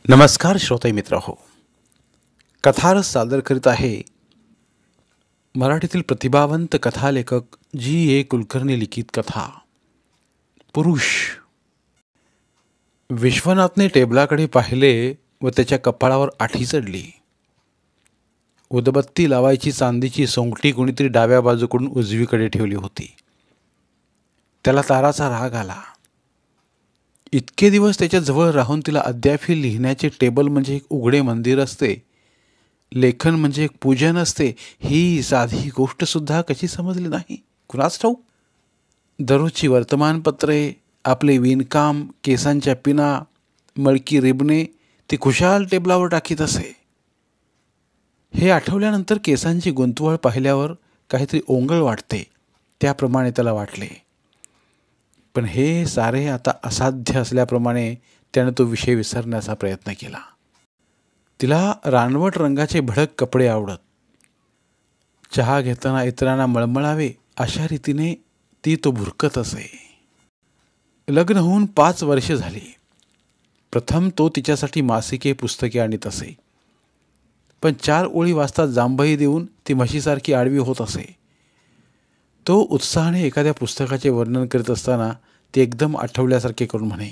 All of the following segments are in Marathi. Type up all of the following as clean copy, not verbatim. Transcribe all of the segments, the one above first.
नमस्कार श्रोते मित्र हो. कथारस सादर करीत आहे मराठीतील प्रतिभावंत कथालेखक जी. कुलकर्णी लिखित कथा पुरुष. विश्वनाथने टेबलाकडे पाहिले व त्याच्या कपाळावर आठी चढली. उदबत्ती लावायची चांदीची सोंगटी कोणीतरी डाव्या बाजूकडून उजवीकडे ठेवली होती. त्याला ताराचा राग आला. इतके दिवस त्याच्या जवळ राहून तिला अद्यापही लिहिण्याचे टेबल म्हणजे एक उघडे मंदिर असते, लेखन म्हणजे एक पूजन असते, ही साधी गोष्ट सुद्धा कशी समजली नाही कुणास ठाऊक. दररोजची वर्तमानपत्रे, आपले विणकाम, केसांच्या पिना, मळकी रिबणे ती खुशाल टेबलावर टाकीत असे. हे आठवल्यानंतर केसांची गुंतवळ पाहिल्यावर काहीतरी ओंगळ वाटते, त्याप्रमाणे त्याला वाटले. पण हे सारे आता असाध्य असल्याप्रमाणे त्याने तो विषय विसरण्याचा प्रयत्न केला. तिला रानवट रंगाचे भडक कपडे आवडत. चहा घेताना इतरांना मळमळावे अशा रीतीने ती तो भुरकत असे. लग्न होऊन 5 वर्ष झाली. प्रथम तो तिच्यासाठी मासिके पुस्तके आणीत असे, पण 4 ओळी वाचता जांभई देऊन ती म्हशीसारखी आडवी होत असे. तो उत्साहाने एखाद्या पुस्तकाचे वर्णन करीत असताना ते एकदम आठवल्यासारखे करून म्हणे,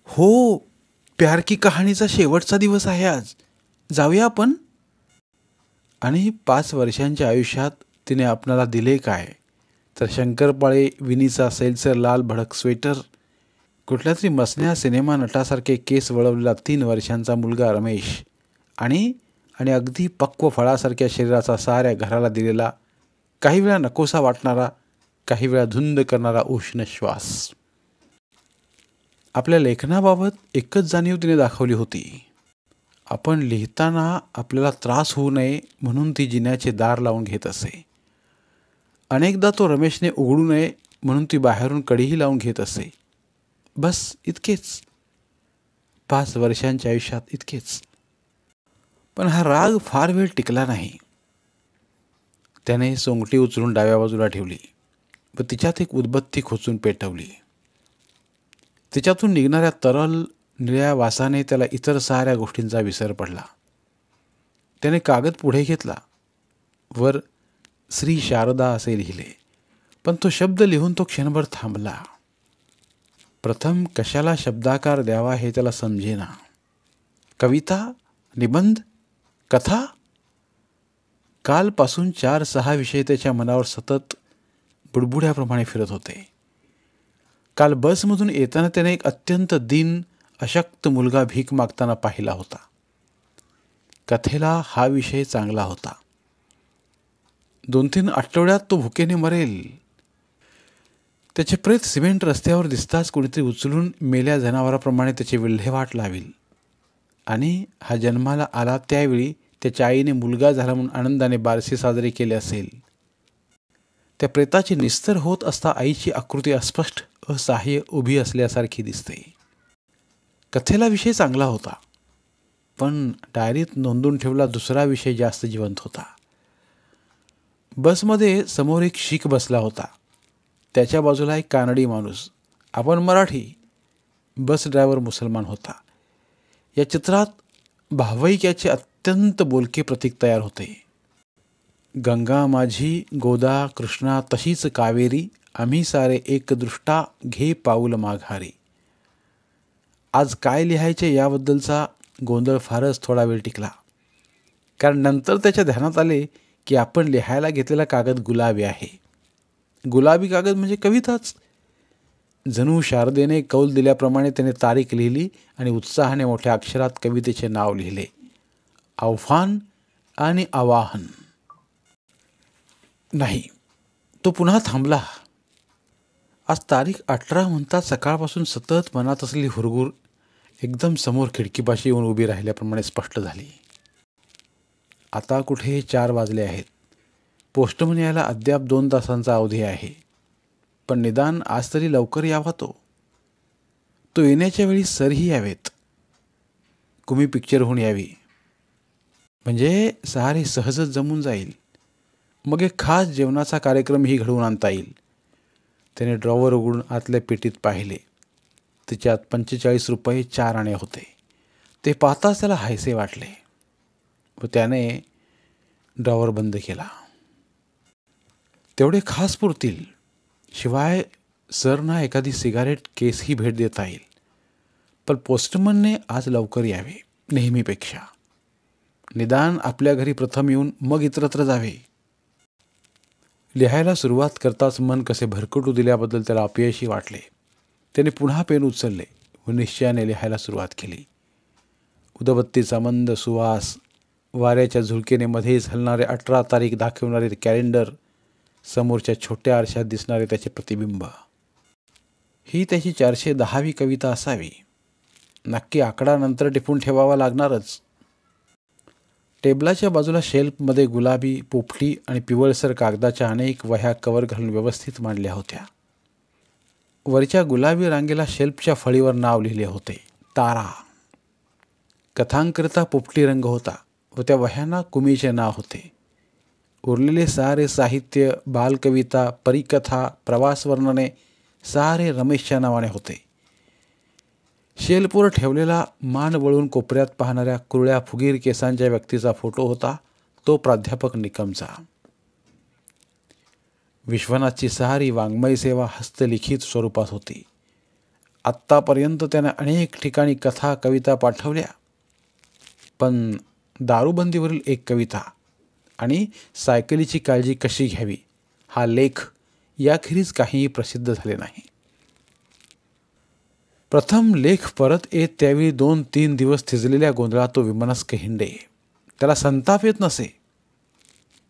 हो, प्यार की कहाणीचा शेवटचा दिवस आहे आज, जाऊया आपण. आणि 5 वर्षांच्या आयुष्यात तिने आपणाला दिले काय तर शंकरपाळे विनीचा सैलसर लाल भडक स्वेटर, कुठल्या तरी मसन्या सिनेमा नटासारखे केस वळवलेला 3 वर्षांचा मुलगा रमेश आणि अगदी पक्व फळासारख्या शरीराचा साऱ्या घराला दिलेला, काही वेळा नकोसा वाटणारा, काही वेळा धुंद करणारा उष्ण श्वास. आपल्या लेखनाबाबत एकच जाणीव तिने दाखवली होती. आपण लिहिताना आपल्याला त्रास होऊ नये म्हणून ती जिन्याचे दार लावून घेत असे. अनेकदा तो रमेशने उघडू नये म्हणून ती बाहेरून कढीही लावून घेत असे. बस इतकेच. 5 वर्षांच्या आयुष्यात इतकेच. पण हा राग फार वेळ टिकला नाही. त्याने सोंगटी उचलून डाव्या बाजूला ठेवली व तिच्यात एक उदबत्ती खोचून पेटवली. तिच्यातून निघणाऱ्या तरल निळ्या वासाने त्याला इतर साऱ्या गोष्टींचा विसर पडला. त्याने कागद पुढे घेतला. वर श्री शारदा असे लिहिले, पण तो शब्द लिहून तो क्षणभर थांबला. प्रथम कशाला शब्दाकार द्यावा हे त्याला समजेना. कविता, निबंध, कथा? कालपासून 4-6 विषय त्याच्या मनावर सतत बुडबुड्याप्रमाणे फिरत होते. काल बसमधून येताना त्याने एक अत्यंत दीन अशक्त मुलगा भीक मागताना पाहिला होता. कथेला हा विषय चांगला होता. 2-3 आठवड्यात तो भुकेने मरेल. त्याचे प्रेत सिमेंट रस्त्यावर दिसताच कोणीतरी उचलून मेल्या जनावराप्रमाणे त्याची विल्हेवाट लावील. आणि हा जन्माला आला त्यावेळी त्याच्या आईने मुलगा झाला म्हणून आनंदाने बारसे साजरे केले असेल. त्या प्रेताची निस्तर होत असता आईची आकृती अस्पष्ट असहाय्य उभी असल्यासारखी दिसते. कथेला विषय चांगला होता, पण डायरीत नोंदून ठेवला दुसरा विषय जास्त जिवंत होता. बसमध्ये समोर एक शीख बसला होता. त्याच्या बाजूला एक कानडी माणूस, आपण मराठी. बस ड्रायव्हर मुसलमान होता. या चित्रात भावैक्याचे अत्यंत बोलके प्रतीक तयार होते. गंगा माझी, गोदा कृष्णा तशीच कावेरी, आम्ही सारे एक दृष्टा, घे पाऊल माघारी. आज काय लिहायचे याबद्दलचा गोंधळ फारच थोडा वेळ टिकला, कारण नंतर त्याच्या ध्यानात आले की आपण लिहायला घेतलेला कागद गुलाबी आहे. गुलाबी कागद म्हणजे कविताच. जणू शारदेने कौल दिल्याप्रमाणे त्याने तारीख लिहिली आणि उत्साहाने मोठ्या अक्षरात कवितेचे नाव लिहिले, आव्हान आणि आवाहन. नाही, तो पुन्हा थांबला. आज तारीख 18 म्हणतात सकाळपासून सतत मनात असलेली हुरहुर एकदम समोर खिडकीपाशी येऊन उभी राहिल्याप्रमाणे स्पष्ट झाली. आता कुठे 4 वाजले आहेत. पोस्टमन यायला अद्याप 2 तासांचा अवधी आहे. पण निदान आज तरी लवकर यावा. तो येण्याच्या वेळी सरही यावेत. कुमी पिक्चर होऊन यावी, म्हणजे सारे सहजच जमून जाईल. मग एक खास जेवणाचा कार्यक्रमही घडवून आणता येईल. त्याने ड्रॉवर उघडून आतल्या पेटीत पाहिले. तिच्यात 45 रुपये 4 आणे होते. ते पाहताच त्याला हायसे वाटले व त्याने ड्रॉवर बंद केला. तेवढे खास पुरतील, शिवाय सरना एखादी सिगारेट केसही भेट देता येईल. पण पोस्टमनने आज लवकर यावे नेहमीपेक्षा. निदान आपल्या घरी प्रथम येऊन मग इतरत्र जावे. लिहायला सुरुवात करताच मन कसे भरकटू दिल्याबद्दल त्याला अपयशी वाटले. त्याने पुन्हा पेन उचलले व निश्चयाने लिहायला सुरुवात केली. उदबत्तीचा मंद सुवास, वाऱ्याच्या झुळकेने मध्येच हलणारे 18 तारीख दाखवणारे कॅलेंडर, समोरच्या छोट्या आरशात दिसणारे त्याचे प्रतिबिंब. ही त्याची 410वी कविता असावी. नक्की आकडा नंतर टिपून ठेवावा लागणारच. टेबलाच्या बाजूला शेल्फमध्ये गुलाबी, पोपटी आणि पिवळसर कागदाच्या अनेक वह्या कवर घालून व्यवस्थित मांडल्या होत्या. वरच्या गुलाबी रांगेला शेल्फच्या फळीवर नाव लिहिले होते, तारा. कथांकरिता पोपटी रंग होता व त्या वह्यांना कुमीचे नाव होते. उरलेले सारे साहित्य, बालकविता, परिकथा, प्रवासवर्णने सारे रमेशच्या नावाने होते. शेल्फवर ठेवलेला मान वळून कोपऱ्यात पाहणाऱ्या कुरळ्या फुगीर केसांच्या व्यक्तीचा फोटो होता तो प्राध्यापक निकमचा. विश्वनाथची सारी वाङ्मय सेवा हस्तलिखित स्वरूपात होती. आत्तापर्यंत त्याने अनेक ठिकाणी कथा, कविता पाठवल्या, पण दारूबंदीवरील एक कविता आणि सायकलीची काळजी कशी घ्यावी हा लेख याखेरीज काहीही प्रसिद्ध झाले नाही. प्रथम लेख परत येत त्यावेळी 2-3 दिवस थिजलेल्या गोंधळात तो विमनस्क हिंडे. त्याला संताप येत नसे,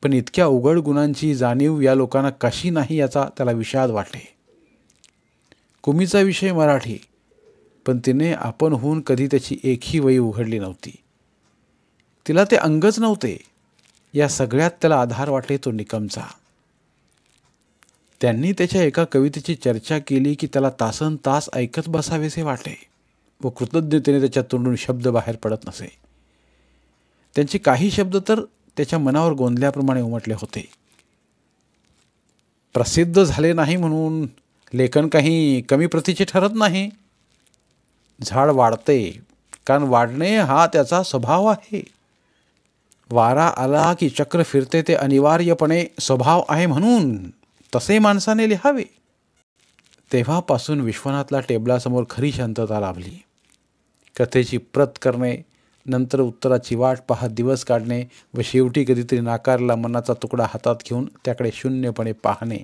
पण इतक्या उघड गुणांची जाणीव या लोकांना कशी नाही याचा त्याला विषाद वाटे. कुमीचा विषय मराठी, पण तिने आपण होऊन कधी त्याची एकही वही उघडली नव्हती. तिला ते अंगच नव्हते. या सगळ्यात त्याला आधार वाटे तो निकमचा. त्यांनी त्याच्या एका कवितेची चर्चा केली की त्याला तासन तास ऐकत बसावेसे वाटे व कृतज्ञतेने त्याच्या तोंडून शब्द बाहेर पडत नसे. त्यांचे काही शब्द तर त्याच्या मनावर गोंधल्याप्रमाणे उमटले होते. प्रसिद्ध झाले नाही म्हणून लेखन काही कमी प्रतीचे ठरत नाही. झाड वाढते कारण वाढणे हा त्याचा स्वभाव आहे. वारा आला की चक्र फिरते ते अनिवार्यपणे स्वभाव आहे, म्हणून तसे माणसाने लिहावे. तेव्हापासून विश्वनाथला टेबलासमोर खरी शांतता लाभली. कथेची प्रत करणे, नंतर उत्तराची वाट पाहत दिवस काढणे व शेवटी कधीतरी नाकारला मनाचा तुकडा हातात घेऊन त्याकडे शून्यपणे पाहणे,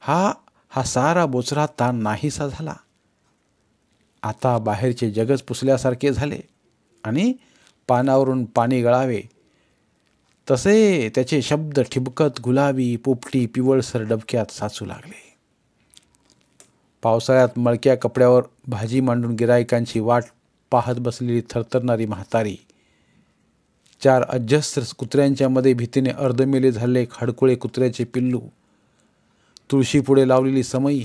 हा सारा बोचरा ताण नाहीसा झाला. आता बाहेरचे जगच पुसल्यासारखे झाले आणि पानावरून पाणी गळावे तसे त्याचे शब्द ठिबकत गुलाबी, पोपटी, पिवळसर डबक्यात साचू लागले. पावसाळ्यात मळक्या कपड्यावर भाजी मांडून गिरायकांची वाट पाहत बसलेली थरथरणारी म्हातारी, 4 अजस्त्र कुत्र्यांच्या मध्ये भीतीने अर्धमेले झालेले खडकुळे कुत्र्याचे पिल्लू, तुळशीपुढे लावलेली समई,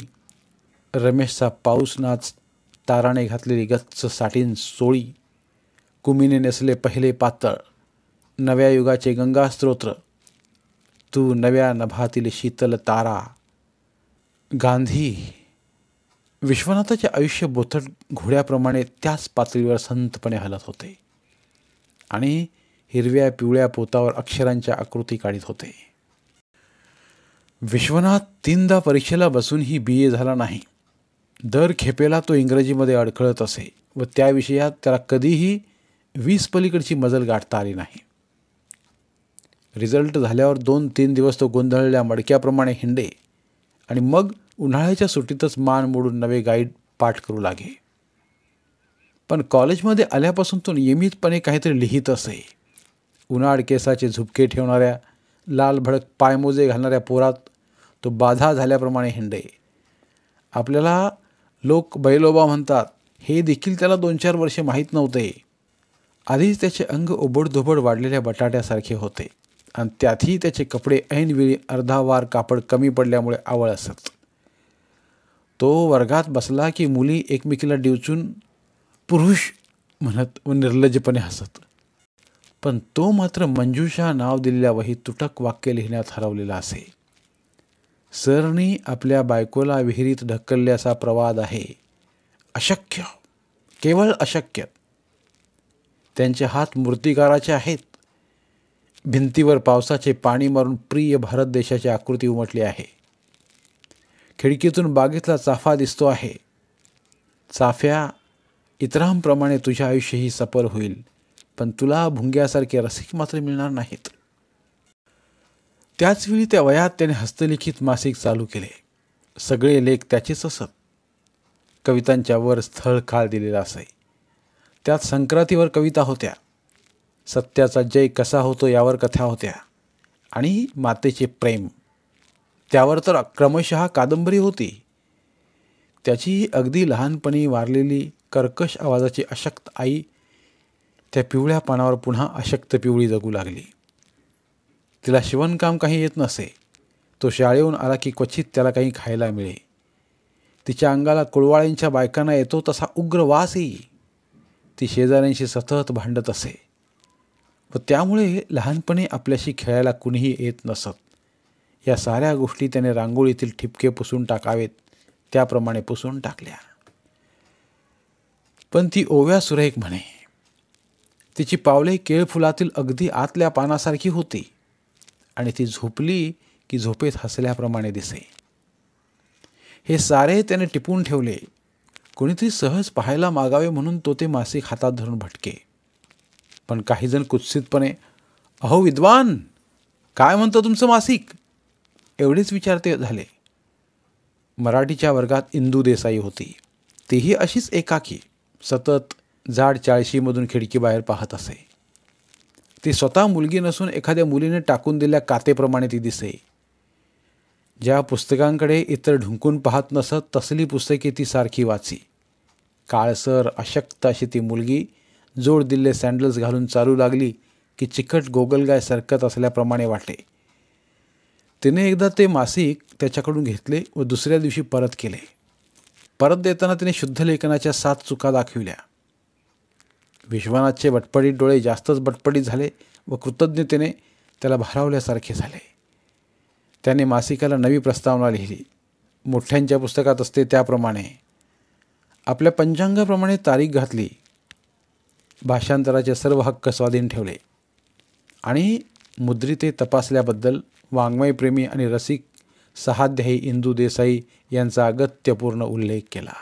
रमेशचा पाऊस नाच, ताराने घातलेली गच्च साठीन सोळी, कुमीने नेसले पहिले पातळ, नव्या युगाचे गंगास्तोत्र, तू नव्या नभातील शीतल तारा, गांधी. विश्वनाथाचे आयुष्य बोथट घोड्याप्रमाणे त्याच पातळीवर संतपणे हलत होते आणि हिरव्या पिवळ्या पोतावर अक्षरांच्या आकृती काढीत होते. विश्वनाथ 3दा परीक्षेला बसूनही BA झाला नाही. दर खेपेला तो इंग्रजीमध्ये अडखळत असे व त्या विषयात त्याला कधीही 20 पलीकडची मजल गाठता आली नाही. रिझल्ट झाल्यावर 2-3 दिवस तो गोंधळल्या मडक्याप्रमाणे हिंडे आणि मग उन्हाळ्याच्या सुट्टीतच मान मोडून नवे गाईड पाठ करू लागे. पण कॉलेजमध्ये आल्यापासून तो नियमितपणे काहीतरी लिहित असे. उन्हाळ केसाचे झुपके ठेवणाऱ्या, लाल भडक पायमोजे घालणाऱ्या पोरात तो बाधा झाल्याप्रमाणे हिंडे. आपल्याला लोक बैलोबा म्हणतात हे देखील त्याला 2-4 वर्षे माहीत नव्हते. आधीच त्याचे अंग ओबडधोबड वाढलेल्या बटाट्यासारखे होते आणि त्यातही त्याचे कपडे ऐनवेळी अर्धावार कापड कमी पडल्यामुळे आवळ असत. तो वर्गात बसला की मुली एकमेकीला डिवचून पुरुष म्हणत व निर्लज्जपणे हसत. पण तो मात्र मंजुषा नाव दिलेल्या वहीत तुटक वाक्य लिहिण्यात हरवलेला असे. सरनी आपल्या बायकोला विहिरीत ढकलल्याचा प्रवाद आहे. अशक्य, केवळ अशक्य. त्यांचे हात मूर्तिकाराचे आहेत. भिंतीवर पावसाचे पाणी मारून प्रिय भारत देशाची आकृती उमटली आहे. खिडकीतून बागेतला चाफा दिसतो आहे. चाफ्या, इतरांप्रमाणे तुझे आयुष्यही सफल होईल, पण तुला भुंग्यासारखे रसिक मात्र मिळणार नाहीत. त्याचवेळी त्या वयात त्याने हस्तलिखित मासिक चालू केले. सगळे लेख त्याचेच असत. कवितांच्या वर स्थळ काळ दिलेला असे. त्यात संक्रांतीवर कविता होत्या, सत्याचा जय कसा होतो यावर कथा होत्या, आणि मातेचे प्रेम त्यावर तर क्रमशः कादंबरी होती. त्याची अगदी लहानपणी वारलेली कर्कश आवाजाची अशक्त आई त्या पिवळ्या पानावर पुन्हा अशक्त पिवळी जगू लागली. तिला शिवणकाम काही येत नसे. तो शाळेहून आला की क्वचित त्याला काही खायला मिळे. तिच्या अंगाला कुळवाळींच्या बायकांना येतो तसा उग्र वास येई. ती शेजाऱ्यांशी सतत भांडत असे व त्यामुळे लहानपणी आपल्याशी खेळायला कुणीही येत नसत. या साऱ्या गोष्टी त्याने रांगोळीतील ठिपके पुसून टाकावेत त्याप्रमाणे पुसून टाकल्या. पण ती ओव्या सुरेख म्हणे. तिची पावले केळफुलातील अगदी आतल्या पानासारखी होती आणि ती झोपली की झोपेत हसल्याप्रमाणे दिसे. हे सारे त्याने टिपून ठेवले. कोणीतरी सहज पाहायला मागावे म्हणून तो ते मासिक हातात धरून भटके. पण काही जण कुत्सितपणे, अहो विद्वान, काय म्हणतं तुमचं मासिक, एवढेच विचारते झाले. मराठीच्या वर्गात इंदू देसाई होती. तीही अशीच एकाकी सतत जाड चाळशीमधून खिडकीबाहेर पाहत असे. ती स्वतः मुलगी नसून एखाद्या मुलीने टाकून दिलेल्या कातेप्रमाणे ती दिसे. ज्या पुस्तकांकडे इतर ढुंकून पाहत नसत तसली पुस्तके ती सारखी वाची. काळसर अशक्त अशी ती मुलगी जोड दिल्ले सँडल्स घालून चालू लागली की चिकट गोगलगाय सरकत असल्याप्रमाणे वाटे. तिने एकदा ते मासिक त्याच्याकडून घेतले व दुसऱ्या दिवशी परत केले. परत देताना तिने शुद्ध लेखनाच्या 7 चुका दाखविल्या. विश्वनाथचे बटपटीत डोळे जास्तच बटपटीत झाले व कृतज्ञतेने त्याला भारावल्यासारखे झाले. त्याने मासिकाला नवी प्रस्तावना लिहिली. मोठ्यांच्या पुस्तकात असते त्याप्रमाणे आपल्या पंचांगाप्रमाणे तारीख घातली. भाषांतराचे सर्व हक्क स्वाधीन ठेवले आणि मुद्रिते तपासल्याबद्दल वाङ्मयप्रेमी आणि रसिक सहाध्यायी इंदू देसाई यांचा अगत्यपूर्ण उल्लेख केला.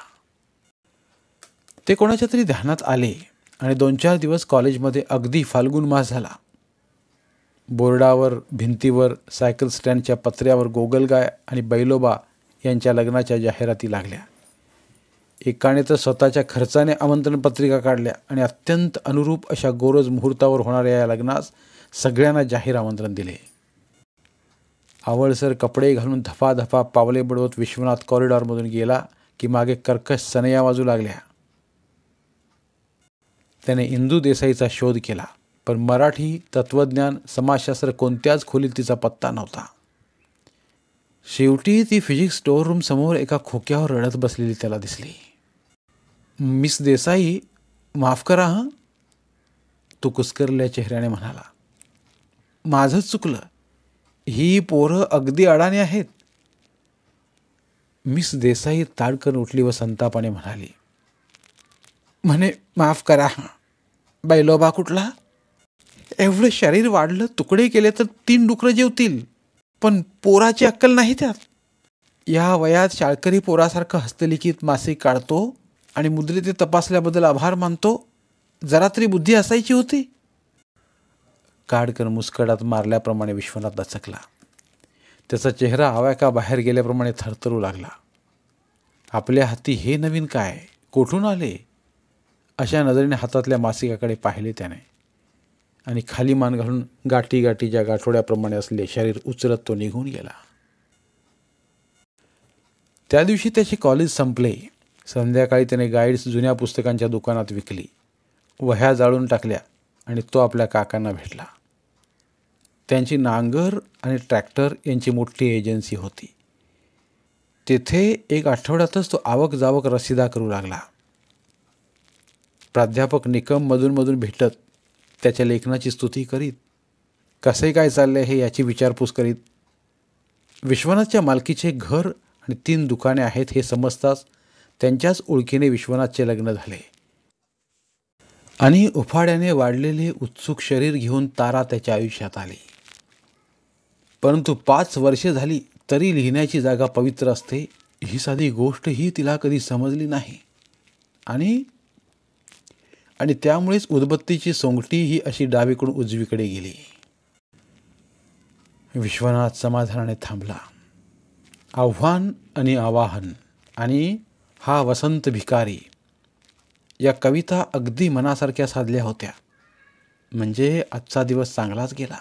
ते कोणाच्या तरी ध्यानात आले आणि 2-4 दिवस कॉलेजमध्ये अगदी फाल्गुन मास झाला. बोर्डावर, भिंतीवर, सायकल स्टँडच्या पत्र्यावर गोगलगाय आणि बैलोबा यांच्या लग्नाच्या जाहिराती लागल्या. एकाने तर स्वतःच्या खर्चाने आमंत्रण पत्रिका काढल्या आणि अत्यंत अनुरूप अशा गोरज मुहूर्तावर होणाऱ्या या लग्नास सगळ्यांना जाहीर आमंत्रण दिले. आवळसर कपडे घालून धपाधपा पावले बडवत विश्वनाथ कॉरिडॉरमधून गेला की मागे कर्कश सनया वाजू लागल्या. त्याने इंदू देसाईचा शोध केला, पण मराठी, तत्त्वज्ञान, समाजशास्त्र कोणत्याच खोलीत तिचा पत्ता नव्हता. शेवटी ती फिजिक्स स्टोअर रूम समोर एका खोक्यावर रडत बसलेली त्याला दिसली. मिस देसाई, माफ करा हं, तो कुस्करलेल्या चेहऱ्याने म्हणाला. माझंच चुकलं. ही पोरं अगदी अडाणी आहेत. मिस देसाई ताडकन उठली व संतापाने म्हणाली, म्हणे माफ करा, बैलोबा कुठला? एवढं शरीर वाढलं, तुकडे केले तर 3 डुकरं जेवतील, पण पोराची अक्कल नाही त्यात. या वयात शाळकरी पोरासारखं हस्तलिखित मासिक काढतो आणि मुद्रिते तपासल्याबद्दल आभार मानतो. जरा तरी बुद्धी असायची होती. काडकर मुस्कडात मारल्याप्रमाणे विश्वनाथ दचकला. त्याचा चेहरा आवाका बाहेर गेल्याप्रमाणे थरथरू लागला. आपल्या हाती हे नवीन काय, कोठून आले? अशा नजरेने हातातल्या मासिकाकडे पाहिले त्याने आणि खाली मान घालून गाठी गाठीच्या गाठोड्याप्रमाणे असले शरीर उचलत तो निघून गेला. त्या दिवशी त्याचे कॉलेज संपले. संध्याकाळी त्याने गाईड्स जुन्या पुस्तकांच्या दुकानात विकली. वह्या जाळून टाकल्या आणि तो आपल्या काकांना भेटला. त्यांची नांगर आणि ट्रॅक्टर यांची मोठी एजन्सी होती. तेथे 1 आठवड्यातच तो आवक जावक रसिदा करू लागला. प्राध्यापक निकम मधून भेटत त्याच्या लेखनाची स्तुती करीत, कसे काय चालले हे याची विचारपूस करीत. विश्वनाथच्या मालकीचे घर आणि 3 दुकाने आहेत हे समजताच त्यांच्याच ओळखीने विश्वनाथचे लग्न झाले. आणि उफाड्याने वाढलेले उत्सुक शरीर घेऊन तारा त्याच्या आयुष्यात आली. परंतु 5 वर्षे झाली तरी लिहिण्याची जागा पवित्र असते ही साधी गोष्टही तिला कधी समजली नाही. आणि आणि त्यामुळेच उदबत्तीची सोंगटी ही अशी डावीकडून उजवीकडे गेली. विश्वनाथ समाधानाने थांबला. आव्हान आणि आवाहन आणि हा वसंत भिकारी या कविता अगदी मनासारख्या साधल्या होत्या. म्हणजे आजचा दिवस चांगलाच गेला.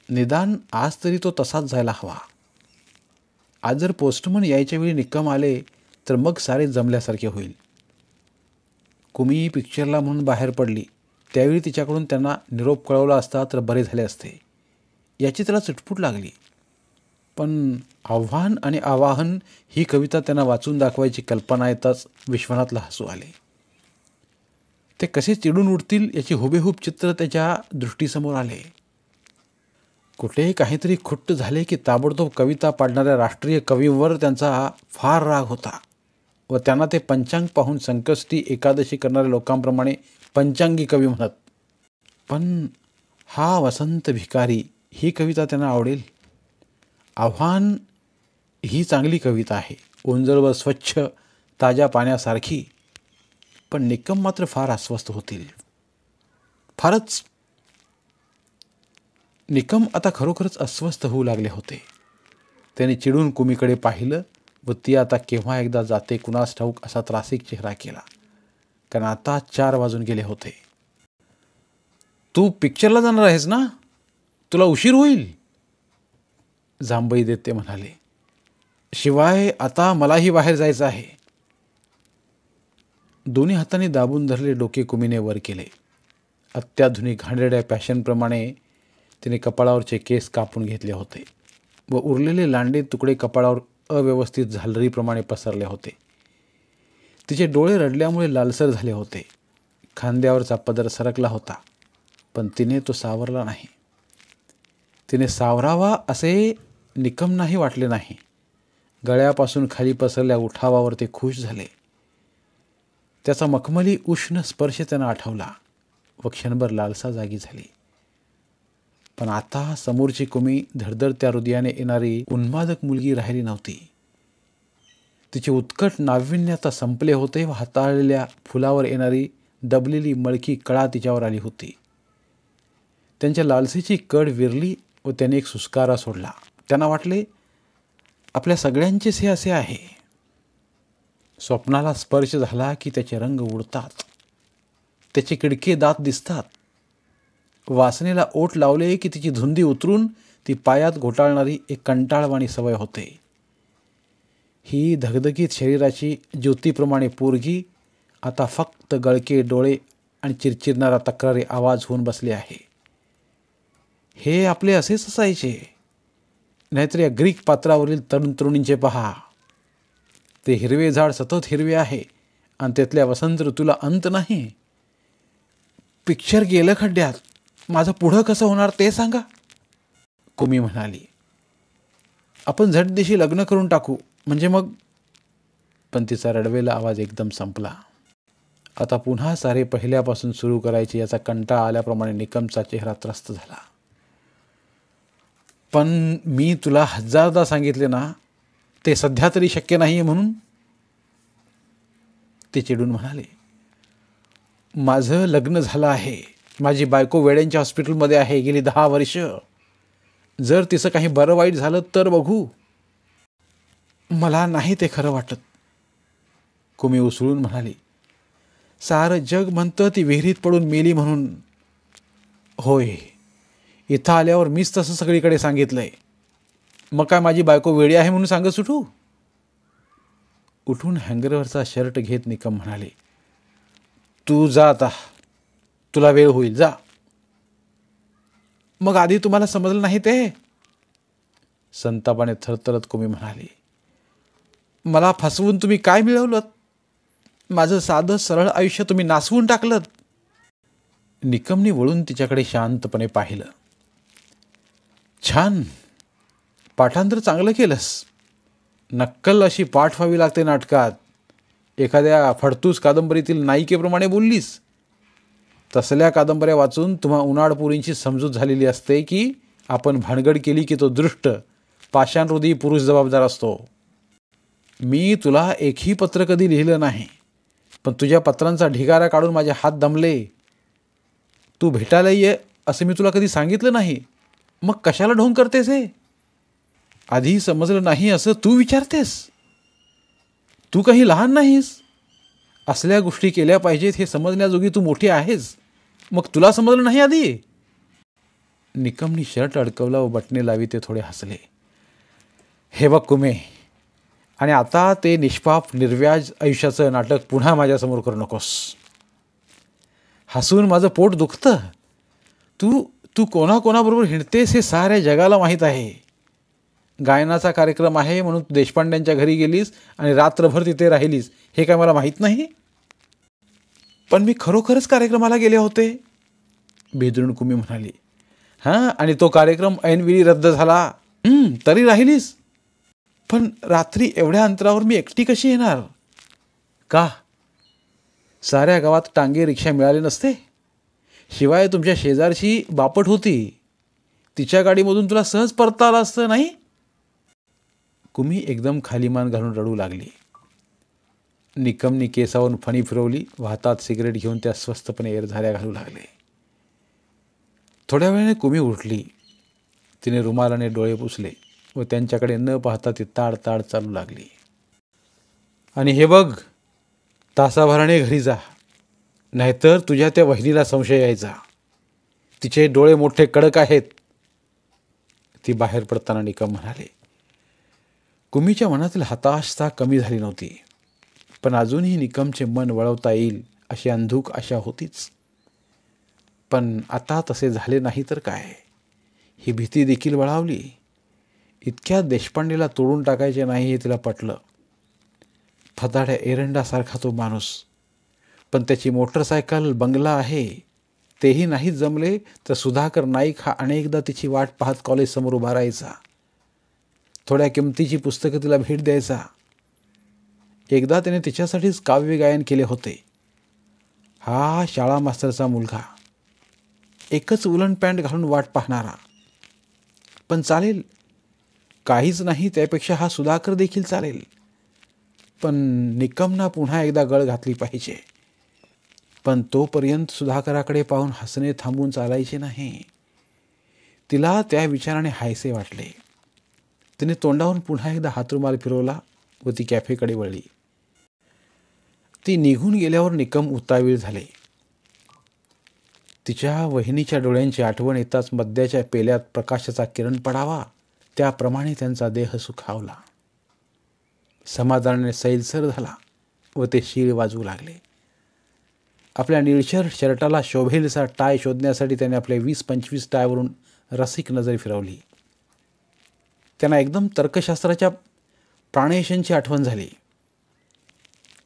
निदान आज तरी तो तसाच जायला हवा. आज जर पोस्टमन यायच्या वेळी निक्कम आले तर मग सारे जमल्यासारखे होईल. कुमी पिक्चरला म्हणून बाहेर पडली त्यावेळी तिच्याकडून त्यांना निरोप कळवला असता तर बरे झाले असते याची त्याला चटपूट लागली. पण आव्हान आणि आवाहन ही कविता त्यांना वाचून दाखवायची कल्पना येताच विश्वनाथला हसू आले. ते कसे चिडून उठतील याची हुबेहूब चित्र त्याच्या दृष्टीसमोर आले. कुठेही काहीतरी खुट्ट झाले की ताबडतोब कविता पाडणाऱ्या राष्ट्रीय कवींवर त्यांचा फार राग होता व त्यांना ते पंचांग पाहून संकष्टी एकादशी करणाऱ्या लोकांप्रमाणे पंचांगी कवी म्हणत. पण हा वसंत भिकारी ही कविता त्यांना आवडेल. आव्हान ही चांगली कविता आहे, ओंजळ व स्वच्छ ताज्या पाण्यासारखी. पण निक्कम मात्र फार अस्वस्थ होतील. फारच. निकम आता खरोखरच अस्वस्थ होऊ लागले होते. त्याने चिडून कुमीकडे पाहिलं व ती आता केव्हा एकदा जाते कुणास ठाऊक असा त्रासिक चेहरा केला. कारण आता 4 वाजून गेले होते. तू पिक्चरला जाणार आहेस ना? तुला उशीर होईल, जांभई देत ते म्हणाले. शिवाय आता मलाही बाहेर जायचं आहे. दोन्ही हातांनी दाबून धरले डोके कुमीने वर केले. अत्याधुनिक घाणेरड्या पॅशनप्रमाणे तिने कपाळावरचे केस कापून घेतले होते व उरलेले लांडे तुकडे कपाळावर अव्यवस्थित झालरीप्रमाणे पसरले होते. तिचे डोळे रडल्यामुळे लालसर झाले होते. खांद्यावरचा पदर सरकला होता पण तिने तो सावरला नाही. तिने सावरावा असे निकमनाही वाटले नाही. गळ्यापासून खाली पसरल्या उठावावर ते खुश झाले. त्याचा मखमली उष्ण स्पर्श त्यांना आठवला व क्षणभर लालसा जागी झाली. पण आता समोरची कुमी धडधडत्या हृदयाने येणारी उन्मादक मुलगी राहिली नव्हती. तिचे उत्कट नाविन्य आता संपले होते व हाताळलेल्या फुलावर येणारी दबलेली मळकी कळा तिच्यावर आली होती. त्यांच्या लालसेची कड विरली व त्याने एक सुस्कारा सोडला. त्यांना वाटले आपल्या सगळ्यांचेच हे असे आहे. स्वप्नाला स्पर्श झाला की त्याचे रंग उडतात, त्याचे किडके दात दिसतात. वासनेला ओठ लावले की तिची धुंदी उतरून ती पायात घोटाळणारी एक कंटाळवाणी सवय होते. ही धगधगीत शरीराची ज्योतीप्रमाणे पोरगी आता फक्त गळके डोळे आणि चिरचिरणारा तक्रारी आवाज होऊन बसले आहे. हे आपले असेच असायचे. नाहीतर या ग्रीक पात्रावरील तरुण तरुणींचे पहा. ते हिरवे झाड सतत हिरवे आहे आणि त्यातल्या वसंत ऋतूला अंत नाही. पिक्चर गेलं खड्ड्यात, माझं पुढं कसं होणार ते सांगा, कुमी म्हणाली. आपण झटदिशी लग्न करून टाकू म्हणजे मग. पण तिचा रडवेला आवाज एकदम संपला. आता पुन्हा सारे पहिल्यापासून सुरू करायचे याचा कंटाळा आल्याप्रमाणे निकमचा चेहरा त्रस्त झाला. पण मी तुला 1000दा सांगितले ना, ते सध्या तरी शक्य नाही म्हणून, ते चिडून म्हणाले. माझं लग्न झालं आहे, माझी बायको वेड्यांच्या हॉस्पिटलमध्ये आहे गेली 10 वर्ष. जर तिचं काही बरं वाईट झालं तर बघू. मला नाही ते खरं वाटत, कुमी उसळून म्हणाली. सारं जग म्हणतं ती विहिरीत पडून मेली म्हणून. होय, इथं आल्यावर मीच तसं सगळीकडे सांगितलंय. मग काय माझी बायको वेडी आहे म्हणून सांगत सुटू? उठून हँगरवरचा शर्ट घेत निकम म्हणाले. तू जा आता, तुला वेळ होईल, जा. मग आधी तुम्हाला समजलं नाही ते? संतापाने थरथरत कुमी म्हणाली. मला फसवून तुम्ही काय मिळवलं? माझं साधं सरळ आयुष्य तुम्ही नासवून टाकलं. निकमने वळून तिच्याकडे शांतपणे पाहिलं. छान, पाठांतर चांगलं केलंस. नक्कल अशी पाठ व्हावी लागते नाटकात. एखाद्या फडतूस कादंबरीतील नायिकेप्रमाणे बोललीस. तसल्या कादंबऱ्या वाचून तुम्हा उन्हाळपुरींची समजूत झालेली असते की आपण भानगड केली की तो दृष्ट पाषाणहृदयी पुरुष जबाबदार असतो. मी तुला एकही पत्र कधी लिहिलं नाही, पण तुझ्या पत्रांचा ढिगारा काढून माझे हात दमले. तू भेटायला ये असं मी तुला कधी सांगितलं नाही, मग कशाला ढोंग करतेस हे? आधी समजलं नाही असं तू विचारतेस? तू काही लहान नाहीस. असल्या गोष्टी केल्या पाहिजेत हे समजण्याजोगी तू मोठी आहेस, मग तुला समजलं नाही आधी? निकमनी शर्ट अडकवला व बटणे लावी ते थोडे हसले. हे बघ कुमे, आणि आता ते निष्पाप निर्व्याज आयुष्याचं नाटक पुन्हा माझ्यासमोर करू नकोस. हसून माझं पोट दुखतं. तू तू कोणाकोणाबरोबर हिंडतेस हे साऱ्या जगाला माहीत आहे. गायनाचा कार्यक्रम आहे म्हणून तू देशपांड्यांच्या घरी गेलीस आणि रात्रभर तिथे राहिलीस हे काय मला माहीत नाही? पण मी खरोखरच कार्यक्रमाला गेले होते, बेदरून कुमी म्हणाली. हां, आणि तो कार्यक्रम ऐनवेळी रद्द झाला. तरी राहिलीस? पण रात्री एवढ्या अंतरावर मी एकटी कशी येणार? का? साऱ्या गावात टांगे रिक्षा मिळाले नसते? शिवाय तुमच्या शेजारची बापट होती, तिच्या गाडीमधून तुला सहज परता आलं असतं नाही? कुमी एकदम खाली मान घालून रडू लागली. निकमनी केसावरून फणी फिरवली व हातात सिगरेट घेऊन त्या स्वस्तपणे एरझाऱ्या घालू लागले. थोड्या वेळाने कुमी उठली. तिने रुमालाने डोळे पुसले व त्यांच्याकडे न पाहता ती ताड ताड चालू लागली. आणि हे बघ, तासाभराने घरी जा, नाहीतर तुझ्या त्या वहिनीला संशय यायचा. तिचे डोळे मोठे कडक आहेत. ती बाहेर पडताना निकम म्हणाले. कुमीच्या मनातील हताशता कमी झाली नव्हती, पण अजूनही निकमचे मन वळवता येईल अशी अंधूक आशा होतीच. पण आता तसे झाले नाही तर काय, ही भीती देखील बळावली. इतक्या देशपांडेला तोडून टाकायचे नाही हे तिला पटलं. फदाड्या एरंडासारखा तो माणूस, पण त्याची मोटरसायकल, बंगला आहे, तेही नाही जमले तर सुधाकर नाईक हा अनेकदा तिची वाट पाहत कॉलेजसमोर उभा राहायचा. थोड्या किमतीची पुस्तकं तिला भेट द्यायचा. एकदा त्याने तिच्यासाठीच काव्य गायन केले होते. हा शाळा मास्तरचा मुलगा, एकच उलन पॅन्ट घालून वाट पाहणारा. पण चालेल, काहीच नाही त्यापेक्षा हा सुधाकर देखील चालेल. पण निकमना पुन्हा एकदा गळ घातली पाहिजे. पण तोपर्यंत सुधाकराकडे पाहून हसणे थांबून चालायचे नाही. तिला त्या विचाराने हायसे वाटले. तिने तोंडावरून पुन्हा एकदा हातरुमाल फिरवला व ती कॅफेकडे वळली. ती निघून गेल्यावर निकम उतावीळ झाले. तिच्या वहिनीच्या डोळ्यांची आठवण येताच मद्याच्या पेल्यात प्रकाशाचा किरण पडावा त्याप्रमाणे त्यांचा देह सुखावला. समाधानाने सैलसर झाला व ते शीळ वाजवू लागले. आपल्या निळशर शर्टाला शोभेलसा टाय शोधण्यासाठी त्याने आपल्या 20-25 टायवरून रसिक नजर फिरवली. त्यांना एकदम तर्कशास्त्राच्या प्राणेशांची आठवण झाली.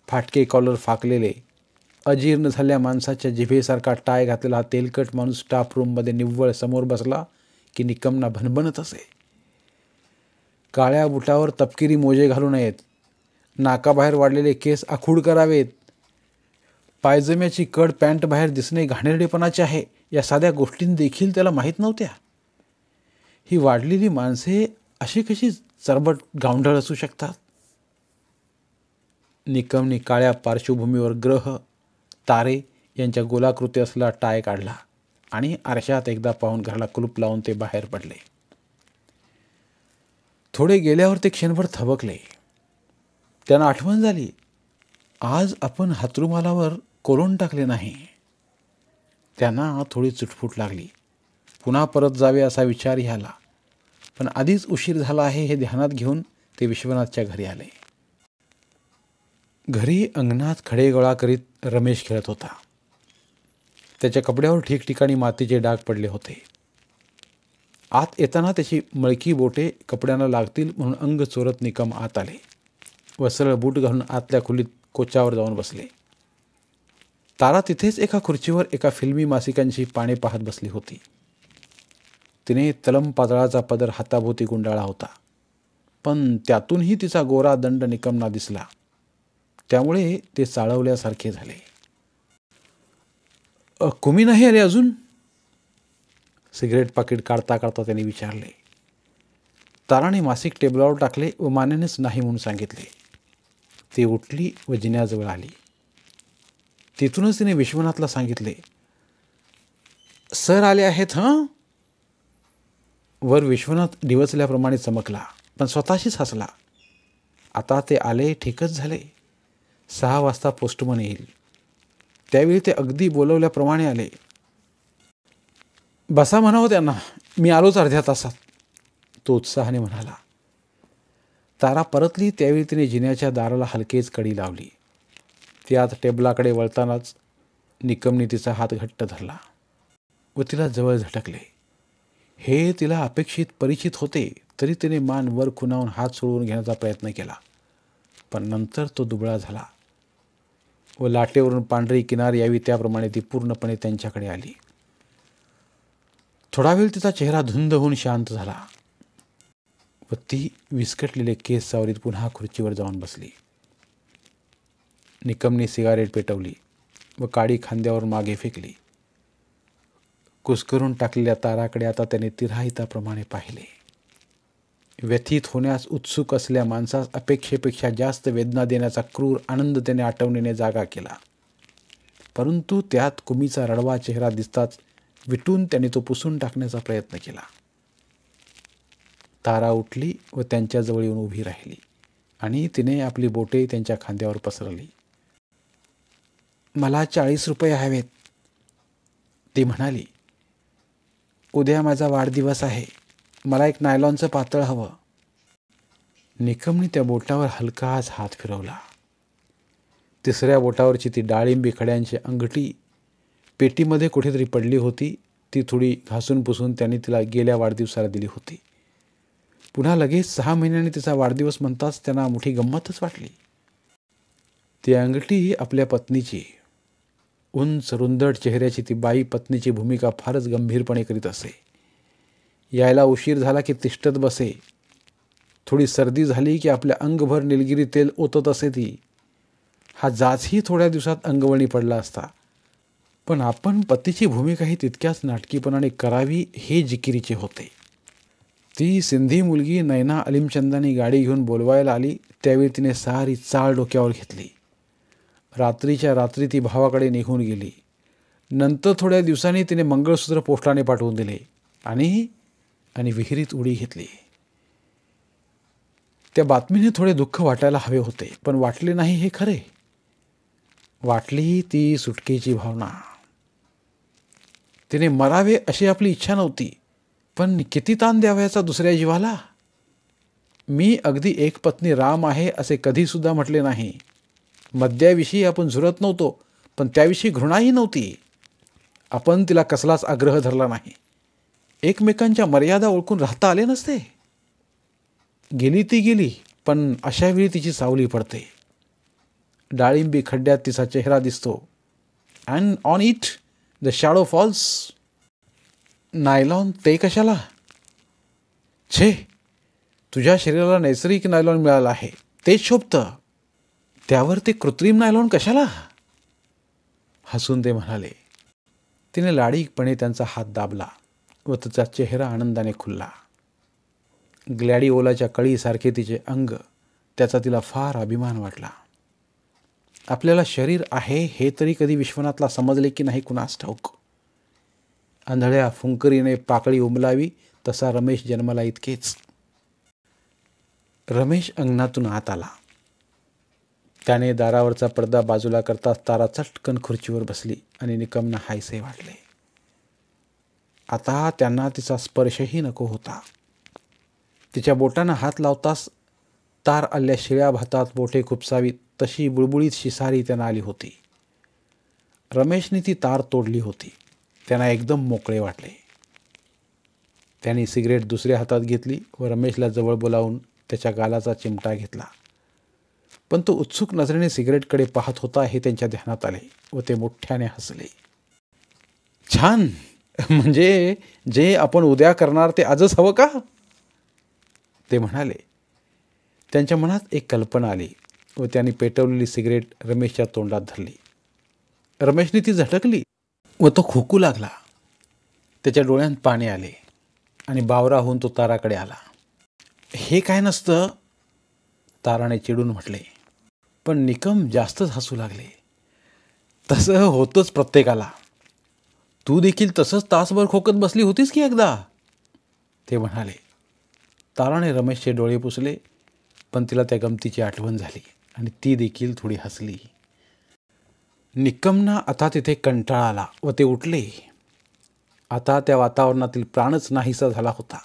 फाटके कॉलर फाकलेले, अजीर्ण झालेल्या माणसाच्या जिभेसारखा टाय घातलेला तेलकट माणूस स्टाफ रूममध्ये निव्वळ समोर बसला की निकमना भणभणत असे. काळ्या बुटावर तपकिरी मोजे घालू नयेत, नाकाबाहेर वाढलेले केस आखूड करावेत, पायजम्याची कड पॅन्ट बाहेर दिसणे घाणेरडेपणाचे आहे, या साध्या गोष्टींदेखील त्याला माहीत नव्हत्या. ही वाढलेली माणसे अशी कशी चरबट गावंढळ असू शकतात? निकमनी काळ्या पार्श्वभूमीवर ग्रह, तारे यांच्या गोलाकृती असलेला टाय काढला आणि आरशात एकदा पाहून घराला कुलूप लावून ते बाहेर पडले. थोडे गेल्यावर ते क्षणभर थबकले. त्यांना आठवण झाली, आज आपण हातरुमालावर कोलून टाकले नाही. त्यांना थोडी चुटफूट लागली. पुन्हा परत जावे असा विचारही आला, पण आधीच उशीर झाला आहे हे ध्यानात घेऊन ते विश्वनाथच्या घरी आले. घरी अंगणात खडे गोळा करीत रमेश खेळत होता. त्याच्या कपड्यावर ठिकठिकाणी मातीचे डाग पडले होते. आत येताना त्याची मळकी बोटे कपड्यांना लागतील म्हणून अंग चोरत निकम आत आले व सरळ बूट घालून आतल्या खोलीत कोचावर जाऊन बसले. तारा तिथेच एका खुर्चीवर एका फिल्मी मासिकांची पाने पाहत बसली होती. तिने तलम पातळाचा पदर हाताभोवती गुंडाळा होता, पण त्यातूनही तिचा गोरा दंड निकमना दिसला. त्यामुळे ते चाळवल्यासारखे झाले. कुमी नाही आले अजून?" सिगरेट पाकिट काढता काढता त्यांनी विचारले. ताराने मासिक टेबलावर टाकले व मानेनेच नाही म्हणून सांगितले. ती उठली व जिन्याजवळ आली. तिथूनच तिने विश्वनाथला सांगितले, "सर आले आहेत हं." वर विश्वनाथ डिवचल्याप्रमाणे चमकला, पण स्वतःशीच हसला. आता ते आले ठीकच झाले. 6 वाजता पोस्टमन येईल. त्यावेळी ते अगदी बोलवल्याप्रमाणे आले. "बसा म्हणावं त्यांना, मी आलोच अर्ध्या तासात," तो उत्साहाने म्हणाला. तारा परतली त्यावेळी तिने जिन्याच्या दाराला हलकेच कडी लावली. ती आत टेबलाकडे वळतानाच निकमने तिचा हात घट्ट धरला व तिला जवळ झटकले. हे तिला अपेक्षित परिचित होते, तरी तिने मान वर खुणावून हात सोडवून घेण्याचा प्रयत्न केला. पण नंतर तो दुबळा झाला व लाटेवरून पांढरी किनार यावी त्याप्रमाणे ती पूर्णपणे त्यांच्याकडे आली. थोडा वेळ तिचा चेहरा धुंद होऊन शांत झाला व ती विस्कटलेले केस सावरीत पुन्हा खुर्चीवर जाऊन बसली. निकमने सिगारेट पेटवली व काडी खांद्यावर मागे फेकली. कुस्करून टाकलेल्या ताराकडे आता त्याने तिराहिताप्रमाणे पाहिले. व्यथित होण्यास उत्सुक असलेल्या माणसास अपेक्षेपेक्षा जास्त वेदना देण्याचा क्रूर आनंद त्याने आठवणीने जागा केला. परंतु त्यात कुमीचा रडवा चेहरा दिसताच विटून त्याने तो पुसून टाकण्याचा प्रयत्न केला. तारा उठली व त्यांच्याजवळ येऊन उभी राहिली आणि तिने आपली बोटे त्यांच्या खांद्यावर पसरली. "मला 40 रुपये हवेत," ती म्हणाली. "उद्या माझा वाढदिवस आहे. मला एक नायलॉनचं पातळ हवं." निकमने त्या बोटावर हलकाच हात फिरवला. तिसऱ्या बोटावरची ती डाळिंबी खड्यांची अंगठी पेटीमध्ये कुठेतरी पडली होती. ती थोडी घासून पुसून त्यांनी तिला गेल्या वाढदिवसाला दिली होती. पुन्हा लगेच 6 महिन्यांनी तिचा वाढदिवस म्हणताच त्यांना मोठी गंमतच वाटली. ती अंगठी आपल्या पत्नीची. उंच रुंदट चेहऱ्याची ती बाई पत्नीची भूमिका फारच गंभीरपणे करीत असे. यायला उशीर झाला की तिष्ठत बसे. थोडी सर्दी झाली की आपल्या अंगभर निलगिरी तेल ओतत असे ती. हा जाचही थोड्या दिवसात अंगवळणी पडला असता. पण आपण पतीची भूमिकाही तितक्याच नाटकीपणाने करावी हे जिकिरीचे होते. ती सिंधी मुलगी नैना अलिमचंदानी गाडी घेऊन बोलवायला आली त्यावेळी तिने सारी चाळ डोक्यावर घेतली. रात्रीच्या रात्री ती भावाकडे निघून गेली. नंतर थोड्या दिवसांनी तिने मंगळसूत्र पोस्टाने पाठवून दिले आणि विहिरीत उडी घेतली. त्या बातमीने थोडे दुःख वाटायला हवे होते, पण वाटले नाही हे खरे. वाटली ती सुटकेची भावना. तिने मरावे अशी आपली इच्छा नव्हती, पण किती ताण द्यावयाचा दुसऱ्या जीवाला. मी अगदी एक पत्नी राम आहे असे कधीसुद्धा म्हटले नाही. मद्याविषयी आपण झुरत नव्हतो, पण त्याविषयी घृणाही नव्हती. आपण तिला कसलाच आग्रह धरला नाही. एकमेकांच्या मर्यादा ओळखून राहता आले नसते. गेली ती गेली, पण अशा वेळी तिची सावली पडते. डाळिंबी खड्ड्यात तिचा चेहरा दिसतो. And on it the shadow falls. Nylon ते कशाला? छे, तुझ्या शरीराला नैसर्गिक नायलॉन मिळालं आहे, तेच शोभतं. त्यावर ते कृत्रिम नायलॉन कशाला? हसून ते म्हणाले. तिने लाडीकपणे त्यांचा हात दाबला व तिचा चेहरा आनंदाने खुलला. ग्लॅडिओलाच्या कळीसारखे तिचे अंग, त्याचा तिला फार अभिमान वाटला. आपल्याला शरीर आहे हे तरी कधी विश्वनाथला समजले की नाही कुणास ठाऊक. आंधळ्या फुंकरीने पाकळी उमलावी तसा रमेश जन्माला इतकेच. रमेश अंगणातून आत आला. त्याने दारावरचा पडदा बाजूला करताच तारा चटकन खुर्चीवर बसली आणि निकमना हायसे वाटले. आता त्यांना तिचा स्पर्शही नको होता. तिच्या बोटांना हात लावताच तार आल्या शिळ्या भातात बोटे खुपसावीत तशी बुळबुळीत शिसारी त्यांना आली होती. रमेशने ती तार तोडली होती. त्यांना एकदम मोकळे वाटले. त्यांनी सिगरेट दुसऱ्या हातात घेतली व रमेशला जवळ बोलावून त्याच्या गालाचा चिमटा घेतला. पण तो उत्सुक नजरेने सिगरेटकडे पाहत होता हे त्यांच्या ध्यानात आले व ते मोठ्याने हसले. छान, म्हणजे जे आपण उद्या करणार ते आजच हवं का? ते म्हणाले. त्यांच्या मनात एक कल्पना आली व त्यांनी पेटवलेली सिगरेट रमेशच्या तोंडात धरली. रमेशने ती झटकली व तो खोकू लागला. त्याच्या डोळ्यात पाणी आले आणि बावरा होऊन तो ताराकडे आला. हे काय नसतं, ताराने चिडून म्हटले. पण निकम जास्तच हसू लागले. तसं होतंच प्रत्येकाला. तू देखील तसंच तासभर खोकत बसली होतीस की एकदा, ते म्हणाले. ताराने रमेशचे डोळे पुसले, पण तिला त्या गमतीची आठवण झाली आणि ती देखील थोडी हसली. निकमना आता तिथे कंटाळा आला व ते उठले. आता त्या वातावरणातील प्राणच नाहीसा झाला होता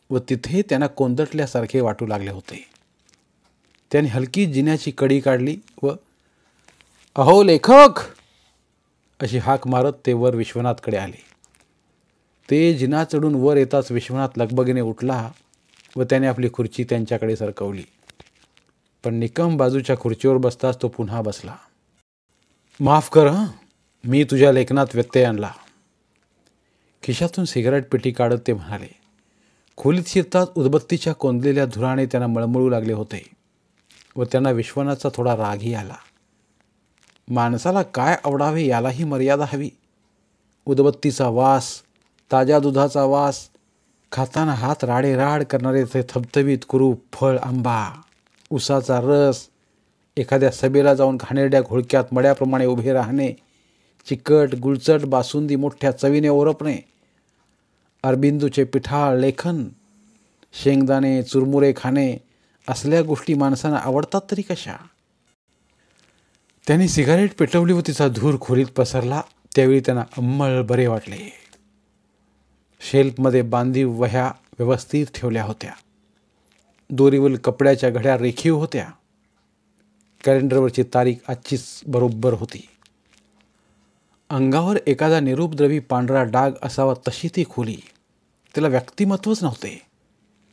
व तिथे त्यांना कोंदटल्यासारखे वाटू लागले होते. त्याने हलकी जिन्याची कडी काढली व अहो लेखक अशी हाक मारत ते वर विश्वनाथकडे आले. ते जिना चढून वर येताच विश्वनाथ लगबगीने उठला व त्याने आपली खुर्ची त्यांच्याकडे सरकवली. पण निकम बाजूच्या खुर्चीवर बसताच तो पुन्हा बसला. माफ कर हं, मी तुझ्या लेखनात व्यत्यय आणला. खिशातून सिगारेट पेटी काढत ते म्हणाले. खोलीत शिरताच उदबत्तीच्या कोंदलेल्या धुराने त्यांना मळमळू लागले होते व त्यांना विश्वनाथचा थोडा रागही आला. माणसाला काय आवडावे यालाही मर्यादा हवी. उदबत्तीचा वास, ताज्या दुधाचा वास, खाताना हात राडेराड करणारे ते थबथबीत कुरूप फळ आंबा, उसाचा रस, एखाद्या सभेला जाऊन घाणेरड्या घोळक्यात मड्याप्रमाणे उभे राहणे, चिकट गुळचट बासुंदी मोठ्या चवीने ओरपणे, अरबिंदूचे पिठाळ लेखन, शेंगदाणे चुरमुरे खाणे, असल्या गोष्टी माणसांना आवडतात तरी कशा. त्यांनी सिगारेट पेटवली व तिचा धूर खोलीत पसरला. त्यावेळी त्यांना अंमळ बरे वाटले. शेल्फमध्ये बांधीव वह्या व्यवस्थित ठेवल्या होत्या. दोरीवरील कपड्याच्या घड्या रेखीव होत्या. कॅलेंडरवरची तारीख आजचीच बरोबर होती. अंगावर एखादा निरुपद्रवी पांढरा डाग असावा तशी ती खोली. त्याला व्यक्तिमत्वच नव्हते.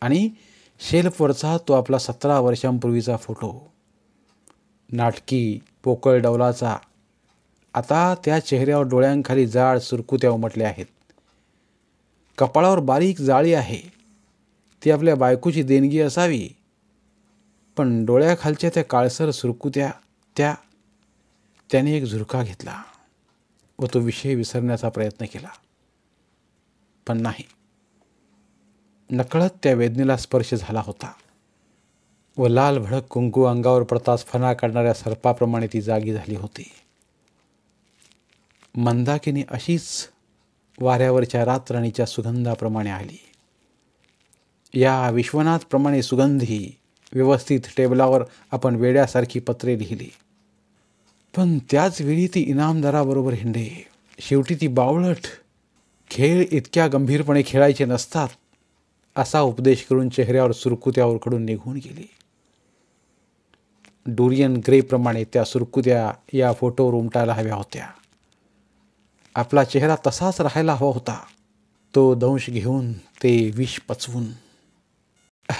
आणि शेल्फवरचा तो आपला 17 वर्षांपूर्वीचा फोटो, नाटकी पोकळ डौलाचा, आता त्या चेहऱ्यावर डोळ्यांखाली जाड सुरकुत्या उमटल्या आहेत. कपाळावर बारीक जाळी आहे. ती आपल्या बायकोची देणगी असावी. पण डोळ्याखालच्या त्या काळसर सुरकुत्या, त्याने एक झुरका घेतला व तो विषय विसरण्याचा प्रयत्न केला. पण नाही, नकळत त्या वेदनेला स्पर्श झाला होता व लाल भडक कुंकू अंगावर पडताच फणा काढणाऱ्या सर्पाप्रमाणे ती जागी झाली होती. मंदाकिनी अशीच वाऱ्यावरच्या रातराणीच्या सुगंधाप्रमाणे आली. या विश्वनाथप्रमाणे सुगंधी व्यवस्थित टेबलावर आपण वेड्यासारखी पत्रे लिहिली. पण त्याच वेळी ती इनामदाराबरोबर हिंडे. शेवटी ती बावळट. खेळ इतक्या गंभीरपणे खेळायचे नसतात, असा उपदेश करून चेहऱ्यावर सुरकुत्या उरखडून निघून गेली. डोरियन ग्रेप्रमाणे त्या सुरकुत्या या फोटोवर उमटायला हव्या होत्या. आपला चेहरा तसाच राहायला हवा होता, तो दंश घेऊन, ते विष पचवून.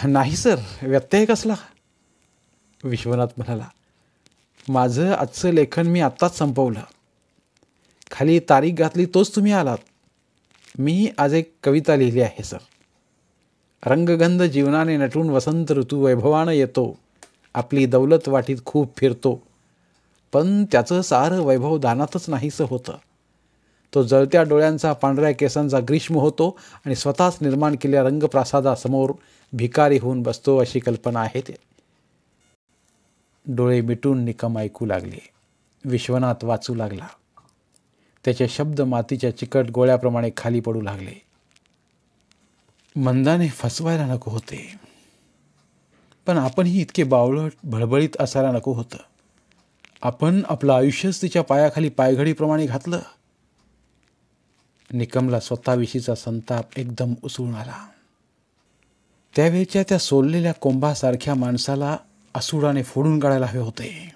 नाही सर, व्यत्यय कसला, विश्वनाथ म्हणाला. माझं आजचं लेखन मी आत्ताच संपवलं. खाली तारीख घातली तोच तुम्ही आलात. मी आज एक कविता लिहिली आहे सर. रंगगंध जीवनाने नटून वसंत ऋतू वैभवानं येतो. आपली दौलत वाटीत खूप फिरतो. पण त्याचं सारं वैभव दानातच नाहीसं होतं. तो जळत्या डोळ्यांचा, पांढऱ्या केसांचा ग्रीष्म होतो आणि स्वतःच निर्माण केलेल्या रंगप्रासादासमोर भिकारी होऊन बसतो, अशी कल्पना आहे ते. डोळे मिटून निकम ऐकू लागले. विश्वनाथ वाचू लागला. त्याचे शब्द मातीच्या चिकट गोळ्याप्रमाणे खाली पडू लागले. मंदाने फसवायला नको होते, पण आपणही इतके बावळट भळबळीत असायला नको होतं. आपण आपलं आयुष्यच तिच्या पायाखाली पायघडीप्रमाणे घातलं. निकमला स्वतःविषयीचा संताप एकदम उसळून आला. त्यावेळच्या त्या सोललेल्या कोंबासारख्या माणसाला असुडाने फोडून काढायला हवे होते.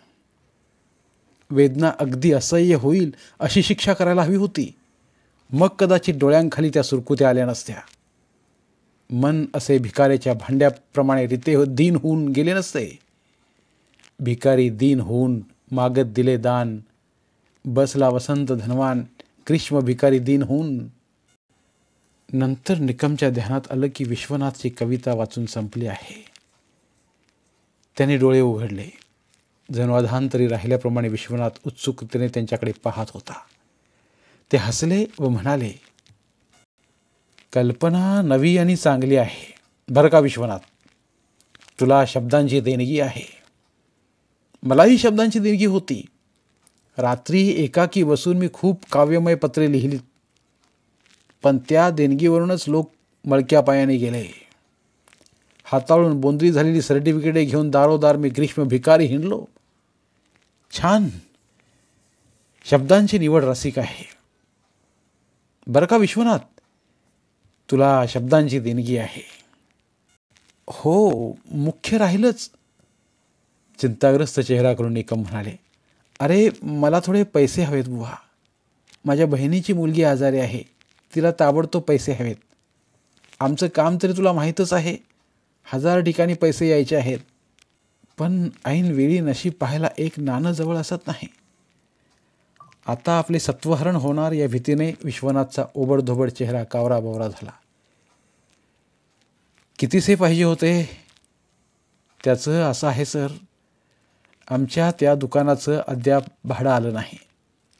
वेदना अगदी असह्य होईल अशी शिक्षा करायला हवी होती. मग कदाचित डोळ्यांखाली त्या सुरकुत्या आल्या नसत्या. मन असे भिकाऱ्याच्या भांड्याप्रमाणे दीन होऊन गेले नसते. भिकारी दीन होऊन मागत दिले दान. बसला वसंत धनवान, ग्रीष्म भिकारी दीन होऊन. नंतर निकमच्या ध्यानात आलं की विश्वनाथची कविता वाचून संपली आहे. त्याने डोळे उघडले. जणू अधांतरी राहिल्याप्रमाणे विश्वनाथ उत्सुकतेने त्यांच्याकडे पाहत होता. ते हसले व म्हणाले, कल्पना नवी आणि चांगली आहे बरं का विश्वनाथ. तुला शब्दांची देणगी आहे. मलाही शब्दांची देणगी होती. रात्री एकाकी बसून मी खूप काव्यमय पत्रे लिहिली, पण त्या देणगीवरूनच लोक मळक्या पायाने गेले. हाताळून बोंद्री झालेली सर्टिफिकेटे घेऊन दारोदार मी ग्रीष्म भिकारी हिंडलो. छान, शब्दांची निवड रसिक आहे बरं का विश्वनाथ. तुला शब्दांची देणगी आहे. हो, मुख्य राहीलच, चिंताग्रस्त चेहरा करून निकम म्हणाले. अरे, मला थोडे पैसे हवेत बुवा. माझ्या बहिणीची मुलगी आजारी आहे. तिला ताबडतोब पैसे हवेत. आमचं काम तरी तुला माहीतच आहे. 1000 ठिकाणी पैसे यायचे आहेत. पण ऐन वेळी नशीब पाहायला एक नाणं जवळ असत नाही. आता आपले सत्वहरण होणार या भीतीने विश्वनाथचा ओबडधोबड चेहरा कावराबावरा झाला. कितीसे पाहिजे होते? त्याचं असं आहे सर, आमच्या त्या दुकानाचं अद्याप भाडं आलं नाही,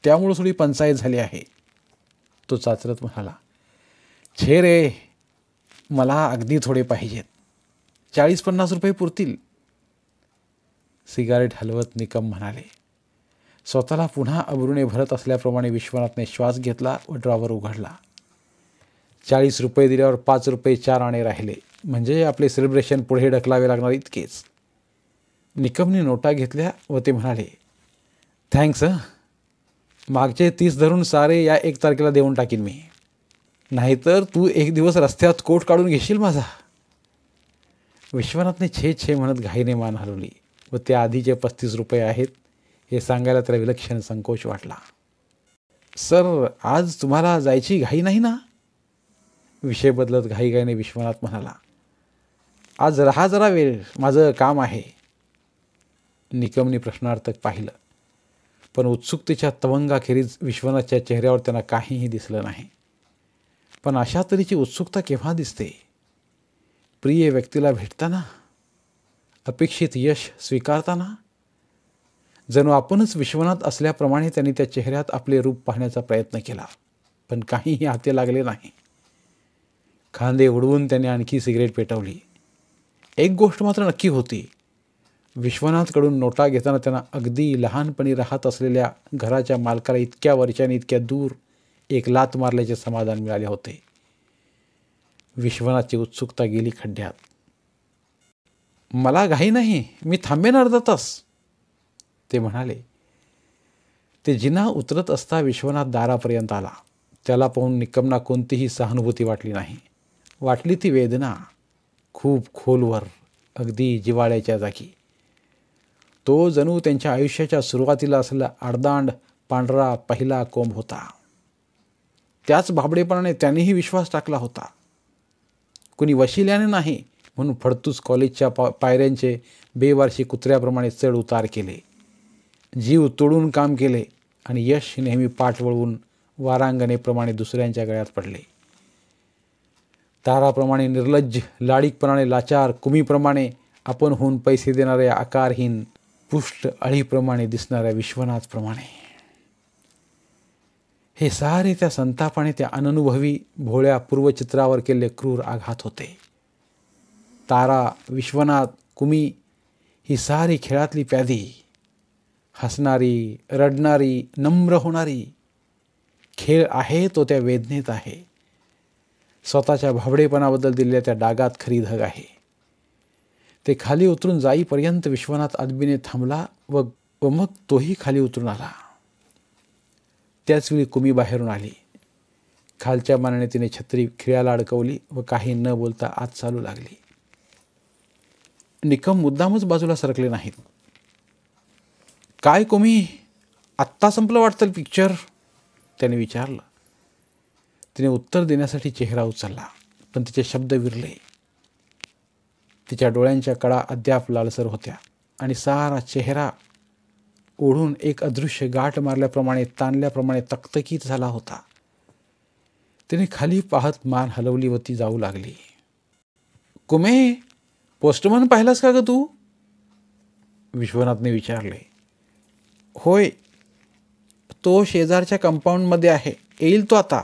त्यामुळे थोडी पंचायत झाली आहे, तो चाचरत म्हणाला. छे रे, मला अगदी थोडे पाहिजेत. 40-50 रुपये पुरतील. सिगारेट हलवत निकम म्हणाले. स्वतःला पुन्हा अब्रूने भरत असल्याप्रमाणे विश्वनाथने श्वास घेतला व ड्रॉवर उघडला. 40 रुपये दिल्यावर 5 रुपये 4 आणे राहिले, म्हणजे आपले सेलिब्रेशन पुढे ढकलावे लागणार इतकेच. निकमने नोटा घेतल्या व ते म्हणाले, थँक्स. मागचे 30 धरून सारे या 1 तारखेला देऊन टाकीन मी. नाहीतर तू एक दिवस रस्त्यात कोट काढून घेशील माझा. विश्वनाथने छे छे म्हणत घाईने मान हलवली व त्या आधीचे 35 रुपये आहेत हे सांगायला त्याला विलक्षण संकोच वाटला. सर, आज तुम्हाला जायची घाई नाही ना? विषय बदलत घाईघाईने विश्वनाथ म्हणाला. आज रहा जरा वेळ, माझं काम आहे. निकमने प्रश्नार्थक पाहिलं, पण उत्सुकतेच्या तवंगाखेरीज विश्वनाथच्या चेहऱ्यावर त्यांना काहीही दिसलं नाही. पण अशा तऱ्हेची उत्सुकता केव्हा दिसते? प्रिय व्यक्तीला भेटताना, अपेक्षित यश स्वीकारताना. जणू आपणच विश्वनाथ असल्याप्रमाणे त्यांनी त्या चेहऱ्यात आपले रूप पाहण्याचा प्रयत्न केला, पण काहीही हाती लागले नाही. खांदे उडवून त्याने आणखी सिगरेट पेटवली. एक गोष्ट मात्र नक्की होती, विश्वनाथकडून नोटा घेताना त्यांना अगदी लहानपणी राहत असलेल्या घराच्या मालकाला इतक्या वर्षांनी इतक्या दूर एक लात मारल्याचे समाधान मिळाले होते. विश्वनाथची उत्सुकता गेली खड्ड्यात. मला घाई नाही, मी थांबेन अर्धा तास, ते म्हणाले. ते जिना उतरत असता विश्वनाथ दारापर्यंत आला. त्याला पाहून निकमना कोणतीही सहानुभूती वाटली नाही. वाटली ती वेदना, खूप खोलवर, अगदी जिव्हाळ्याच्या जागी. तो जणू त्यांच्या आयुष्याच्या सुरुवातीला असलेला आडदांड पांढरा पहिला कोंब होता. त्याच भाबडेपणाने त्यांनीही विश्वास टाकला होता. कुणी वशिल्याने नाही म्हणून फडतूस कॉलेजच्या पायऱ्यांचे बेवारशी कुत्र्याप्रमाणे चढ उतार केले. जीव तोडून काम केले आणि यश नेहमी पाठ वळवून वारांगणेप्रमाणे दुसऱ्यांच्या गळ्यात पडले. ताराप्रमाणे निर्लज्ज, लाडीकपणाने लाचार, कुमीप्रमाणे आपण होऊन पैसे देणाऱ्या आकारहीन, पुष्ट अळीप्रमाणे दिसणाऱ्या विश्वनाथप्रमाणे. हे सारे त्या संतापाने, त्या अननुभवी भोळ्या पूर्वचित्रावर केलेले क्रूर आघात होते. तारा, विश्वनाथ, कुमी ही सारी खेळातली प्यादी, हसणारी, रडणारी, नम्र होणारी. खेळ आहे तो त्या वेदनेत आहे. स्वतःच्या भाबडेपणाबद्दल दिलेल्या त्या डागात खरी धग आहे. ते खाली उतरून जाईपर्यंत विश्वनाथ अदबीने थांबला व मग तोही खाली उतरून आला. त्याचवेळी कुमी बाहेरून आली. खालच्या मानाने तिने छत्री खिळ्याला अडकवली व काही न बोलता आत चालू लागली. निकम मुद्दामच बाजूला सरकले नाहीत. काय कुमी, आत्ता संपलं वाटतं पिक्चर, त्याने विचारलं. तिने उत्तर देण्यासाठी चेहरा उचलला, पण तिचे शब्द विरले. तिच्या डोळ्यांच्या कडा अद्याप लालसर होत्या आणि सारा चेहरा ओढून एक अदृश्य गाठ मारल्याप्रमाणे, ताणल्याप्रमाणे तकतकीत झाला होता. तिने खाली पाहत मान हलवली व ती जाऊ लागली. कुमे, पोस्टमन पाहिलास का ग तू? विश्वनाथने विचारले. होय, तो शेजारच्या कंपाऊंडमध्ये आहे, येईल तो आता,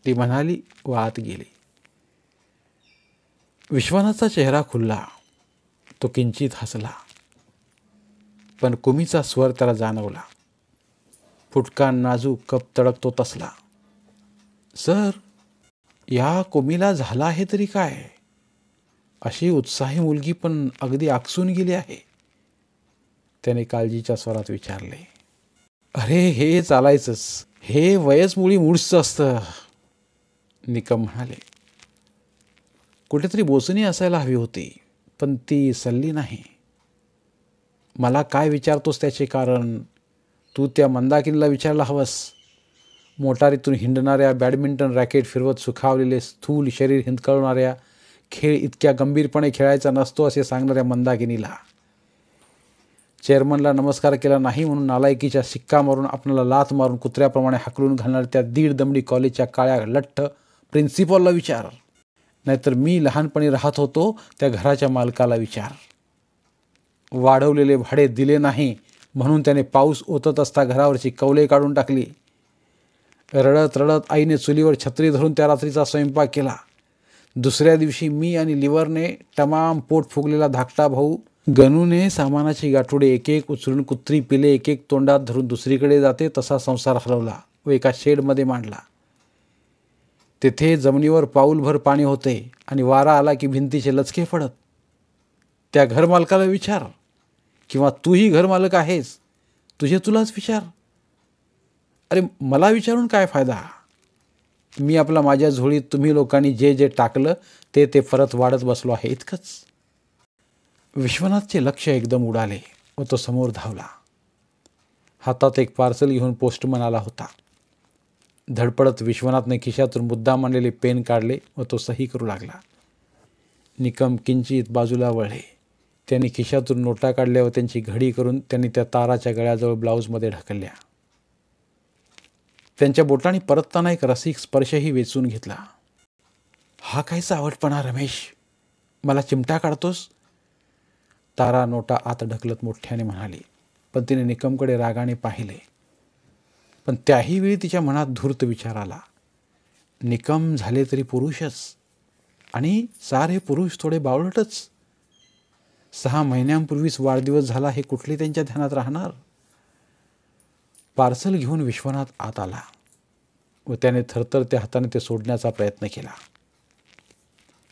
ती म्हणाली व आत गेली. विश्वनाथचा चेहरा खुलला. तो किंचित हसला, पण कुमीचा स्वर त्याला जाणवला. फुटका नाजूक कप तडकतो तसला. सर, या कुमीला झाला आहे तरी काय? अशी उत्साही मुलगी पण अगदी आकसून गेली आहे, त्याने काळजीच्या स्वरात विचारले. अरे, हे चालायचंच, हे वयच मुळी मूळचं असतं, निकम म्हणाले. कुठेतरी बोचणी असायला हवी होती, पण ती सल्ली नाही. मला काय विचारतोस त्याचे कारण? तू त्या मंदाकिनीला विचारला हवंस. मोटारीतून हिंडणाऱ्या, बॅडमिंटन रॅकेट फिरवत सुखावलेले स्थूल शरीर हिंदकळणाऱ्या, खेळ इतक्या गंभीरपणे खेळायचा नसतो असे सांगणाऱ्या मंदाकिनीला. चेअरमनला नमस्कार केला नाही म्हणून नालायकीच्या शिक्का मारून आपल्याला लाथ मारून कुत्र्याप्रमाणे हाकलून घालणाऱ्या त्या 1.5 दमडी कॉलेजच्या काळ्या लठ्ठ प्रिन्सिपॉलला विचार. नाहीतर मी लहानपणी राहत होतो त्या घराच्या मालकाला विचार. वाढवलेले भाडे दिले नाही म्हणून त्याने पाऊस ओतत असता घरावरची कौले काढून टाकली. रडत रडत आईने चुलीवर छत्री धरून त्या रात्रीचा स्वयंपाक केला. दुसऱ्या दिवशी मी आणि लिव्हरने तमाम पोट फुगलेला धाकटा भाऊ गणूने सामानाची गाठोडे एक एक उचलून कुत्री पिले एक एक तोंडात धरून दुसरीकडे जाते तसा संसार हलवला व एका शेडमध्ये मांडला. तेथे जमिनीवर पाऊलभर पाणी होते आणि वारा आला की भिंतीचे लचके पडत. त्या घरमालकाला विचार, किंवा तूही घरमालक आहेस, तुलाच विचार. अरे, मला विचारून काय फायदा? मी आपला माझ्या झोळीत तुम्ही लोकांनी जे जे टाकलं ते परत वाढत बसलो आहे, इतकंच. विश्वनाथचे लक्ष एकदम उडाले व तो समोर धावला. हातात एक पार्सल घेऊन पोस्टमन आला होता. धडपडत विश्वनाथने खिशातून मुद्दाम आणलेले पेन काढले व तो सही करू लागला. निकम किंचित बाजूला वळले. त्यांनी खिशातून नोटा काढल्या व त्यांची घडी करून त्यांनी त्या ताराच्या गळ्याजवळ ब्लाऊजमध्ये ढकलल्या. त्यांच्या बोटांनी परतताना एक रसिक स्पर्शही वेचून घेतला. हा काय चावटपणा रमेश, मला चिमटा काढतोस? तारा नोटा आत ढकलत मोठ्याने म्हणाली. पण तिने निकमकडे रागाने पाहिले. पण त्याही वेळी तिच्या मनात धूर्त विचार आला. निकम झाले तरी पुरुषच, आणि सारे पुरुष थोडे बावळटच. 6 महिन्यांपूर्वीच वाढदिवस झाला हे कुठले त्यांच्या ध्यानात राहणार? पार्सल घेऊन विश्वनाथ आत आला व त्याने थरथरत्या हाताने ते सोडण्याचा प्रयत्न केला.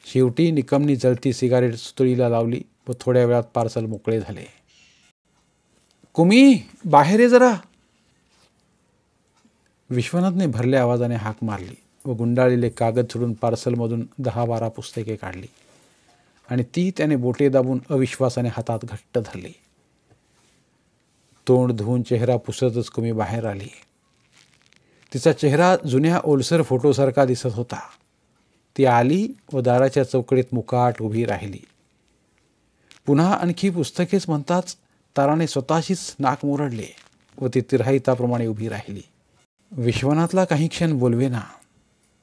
शेवटी निकमनी जळती सिगारेट सुतळीला लावली व थोड्या वेळात पार्सल मोकळे झाले. कुमी, बाहेर ये जरा, विश्वनाथने भरल्या आवाजाने हाक मारली व गुंडाळलेले कागद सोडून पार्सलमधून 10-12 पुस्तके काढली आणि ती त्याने बोटे दाबून अविश्वासाने हातात घट्ट धरली. तोंड धुवून चेहरा पुसतच कुमी बाहेर आली. तिचा चेहरा जुन्या ओलसर फोटोसारखा दिसत होता. ती आली व दाराच्या चौकडीत मुकाट उभी राहिली. पुन्हा आणखी पुस्तकेच म्हणताच ताराने स्वतःशीच नाक मुरडले व ती तिराहिताप्रमाणे उभी राहिली. विश्वनाथला काही क्षण बोलवेना.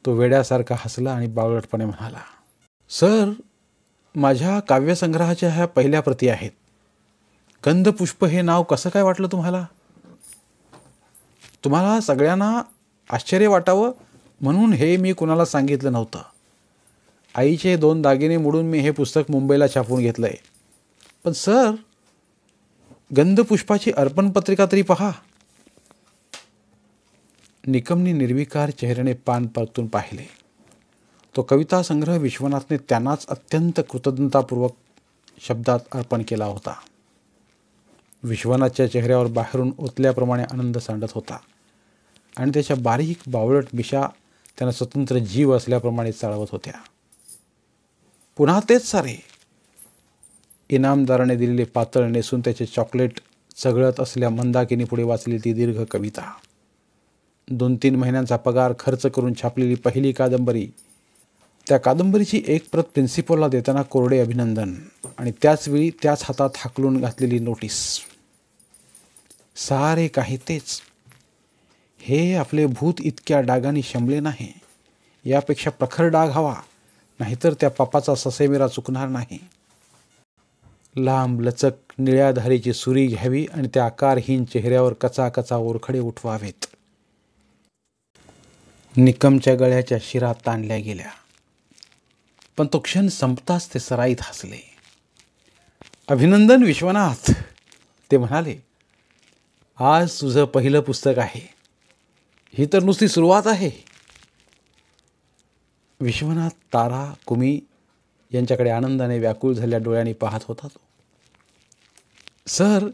तो वेड्यासारखा हसला आणि बावळटपणे म्हणाला, सर, माझ्या काव्यसंग्रहाच्या ह्या पहिल्या प्रती आहेत. गंधपुष्प हे नाव कसं काय वाटलं तुम्हाला? तुम्हाला सगळ्यांना आश्चर्य वाटावं म्हणून हे मी कुणाला सांगितलं नव्हतं. आईचे 2 दागिने मोडून मी हे पुस्तक मुंबईला छापून घेतलंय. पण सर, गंधपुष्पाची अर्पणपत्रिका तरी पहा. निकमनी निर्विकार चेहऱ्याने पान परतून पाहिले. तो कविता संग्रह विश्वनाथने त्यांनाच अत्यंत कृतज्ञतापूर्वक शब्दात अर्पण केला होता. विश्वनाथच्या चेहऱ्यावर बाहेरून ओतल्याप्रमाणे आनंद सांडत होता आणि त्याच्या बारीक बावळट मिशा त्यांना स्वतंत्र जीव असल्याप्रमाणे चाळवत होत्या. पुन्हा तेच सारे. इनामदाराने दिलेले पातळ नेसून त्याचे चॉकलेट चघळत असल्या मंदाकिनी पुढे वाचली ती दीर्घ कविता. 2-3 महिन्यांचा पगार खर्च करून छापलेली पहिली कादंबरी. त्या कादंबरीची एक प्रत प्रिन्सिपलला देताना कोरडे अभिनंदन आणि त्याचवेळी त्याच हातात हाकलून घातलेली नोटीस. सारे काही तेच. हे आपले भूत इतक्या डागांनी शमले नाही. यापेक्षा प्रखर डाग हवा, नाहीतर त्या पापाचा ससेमिरा चुकणार नाही. लांब लचक निळ्या धारीची सुरी घ्यावी आणि त्या आकारहीन चेहऱ्यावर कचाकचा ओरखडे उठवावेत. निकमच्या गळ्याच्या शिरा ताणल्या गेल्या, पण तो क्षण संपताच ते सराईत हसले. अभिनंदन विश्वनाथ, ते म्हणाले. आज तुझं पहिलं पुस्तक आहे. ही तर नुसती सुरुवात आहे. विश्वनाथ तारा कुमी यांच्याकडे आनंदाने व्याकुळ झालेल्या डोळ्यांनी पाहत होता. तो, सर,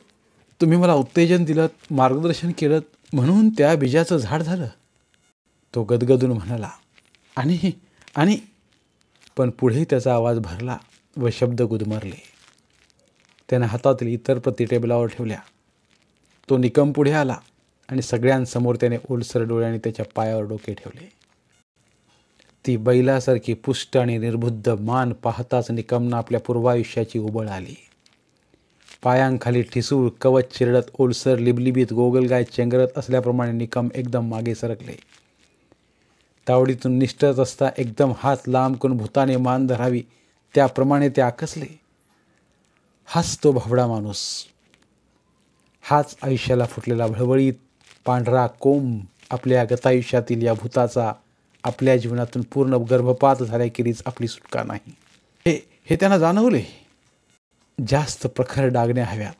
तुम्ही मला उत्तेजन दिलं, मार्गदर्शन केलं, म्हणून त्या बीजाचं झाड झालं. तो गदगदून म्हणाला. आणि पण पुढे त्याचा आवाज भरला व शब्द गुदमरले. त्याने हातातील इतर प्रती टेबलावर ठेवल्या. तो निकम पुढे आला आणि सगळ्यांसमोर त्याने ओलसर डोळ्यांनी त्याच्या पायावर डोके ठेवले. ती बैलासारखी पुष्ट आणि निर्बुद्ध मान पाहताच निकमनं आपल्या पूर्वायुष्याची उबळ आली. पायांखाली ठिसूळ कवच चिरडत ओलसर लिबलिबीत गोगलगाय चेंगरत असल्याप्रमाणे निकम एकदम मागे सरकले. तावडीतून निष्ठत असता एकदम हात लांब करून भूताने मान धरावी त्याप्रमाणे ते आकसले. हाच तो भाबडा माणूस, हाच आयुष्याला फुटलेला भळबळीत पांढरा कोंब आपल्या गतायुष्यातील या भूताचा आपल्या जीवनातून पूर्ण गर्भपात झाल्याखेरीज आपली सुटका नाही. हे त्यांना जाणवले. जास्त प्रखर डागण्या हव्यात,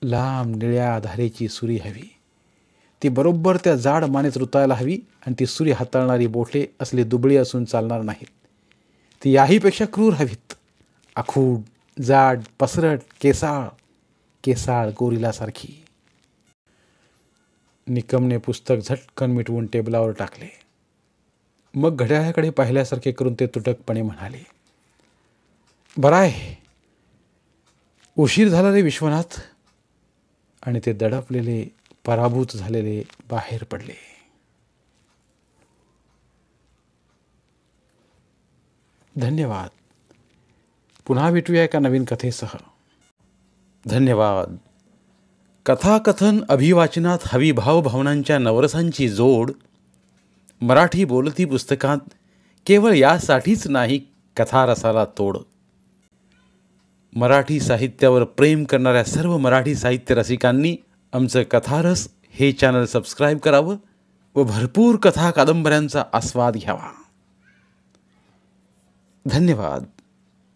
लांब निळ्या धारेची सुरी हवी. ती बरोबर त्या जाड मानेत रुतायला हवी आणि ती सुरी हाताळणारी बोटे असली दुबळी असून चालणार नाहीत. ती याहीपेक्षा क्रूर हवीत, आखूड, जाड, पसरट, केसाळ गोरिलासारखी. निकमने पुस्तक झटकन मिटवून टेबलावर टाकले. मग घड्याळाकडे पाहिल्यासारखे करून ते तुटकपणे म्हणाले. बराय, उशीर झाला रे विश्वनाथ. आणि ते दडपलेले, पराभूत झालेले बाहेर पडले. धन्यवाद. पुन्हा भेटूया एका नवीन कथेसह. धन्यवाद. कथाकथन अभिवाचनात हवी भावभावनांच्या नवरसांची जोड मराठी बोलती पुस्तकात केवळ यासाठीच नाही, कथारसाला तोड. मराठी साहित्यावर प्रेम करणाऱ्या सर्व मराठी साहित्य रसिकांनी आमचं कथारस हे चॅनल सबस्क्राईब करावं व भरपूर कथा कादंबऱ्यांचा आस्वाद घ्यावा. धन्यवाद.